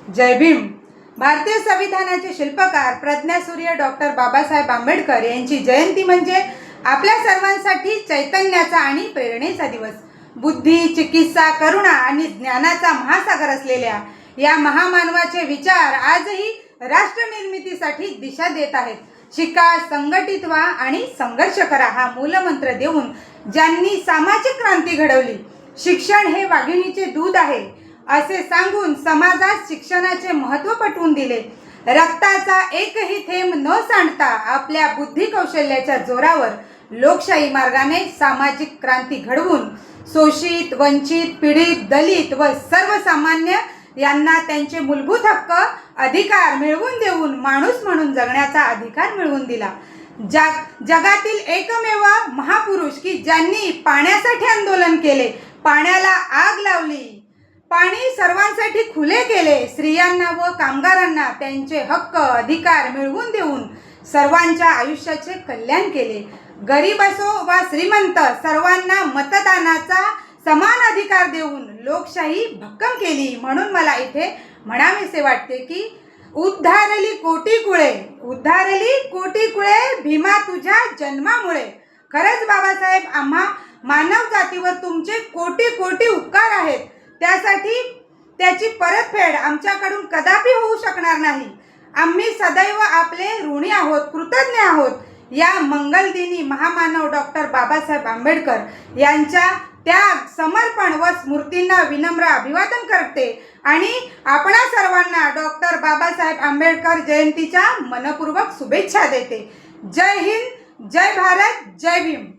जय भीम। भारतीय संविधानाचे शिल्पकार प्रज्ञासूर्य डॉक्टर बाबासाहेब आंबेडकर यांची जयंती म्हणजे आपल्या सर्वांसाठी चैतन्याचा आणि प्रेरणेचा दिवस। बुद्धी, चिकित्सा, करुणा आणि ज्ञानाचा महासागर असलेल्या या महामानवाचे विचार आजही राष्ट्र निर्मितीसाठी दिशा देत आहेत। शिका, संघटित व्हा आणि संघर्ष करा हा मूलमंत्र देऊन ज्यांनी सामाजिक क्रांती घडवली। शिक्षण हे वाघिणीचे दूध आहे असे सांगून समाजात शिक्षणाचे महत्त्व पटवून दिले। रक्ताचा एकही थेंब न सांडता आपल्या बुद्धी कौशल्याच्या जोरावर लोकशाही मार्गाने सामाजिक क्रांती घडवून शोषित, वंचित, पीडित, दलित व सर्वसामान्य यांना त्यांचे मूलभूत हक्क अधिकार मिळवून देऊन माणूस म्हणून जगण्याचा अधिकार मिळवून दिला। जगातील एकमेव महापुरुष की ज्यांनी पाण्यासाठी आंदोलन केले, पाण्याला आग लावली, पाणी सर्वांसाठी खुले केले, स्त्रियांना व कामगारांना त्यांचे हक्क अधिकार मिळवून देऊन सर्वांच्या आयुष्याचे कल्याण केले। गरीब असो वा श्रीमंत सर्वांना मतदानाचा समान अधिकार देऊन लोकशाही भक्कम केली। म्हणून मला इथे म्हणावेसे वाटते की उद्धारली कोटी कुळे भीमा तुझ्या जन्मामुळे। खरंच बाबासाहेब, आम्हा मानव जातीवर तुमचे कोटी कोटी उपकार आहेत, त्यासाठी त्याची परतफेड आमच्याकडून कदापि होऊ शकणार नाही। आम्ही सदैव आपले ऋणी आहोत, कृतज्ञ आहोत। या मंगलदिनी महामानव डॉक्टर बाबासाहेब आंबेडकर यांच्या त्याग, समर्पण व स्मृतींना विनम्र अभिवादन करते आणि आपणा सर्वांना डॉक्टर बाबासाहेब आंबेडकर जयंतीच्या मनपूर्वक शुभेच्छा देते। जय हिंद, जय भारत, जय भीम।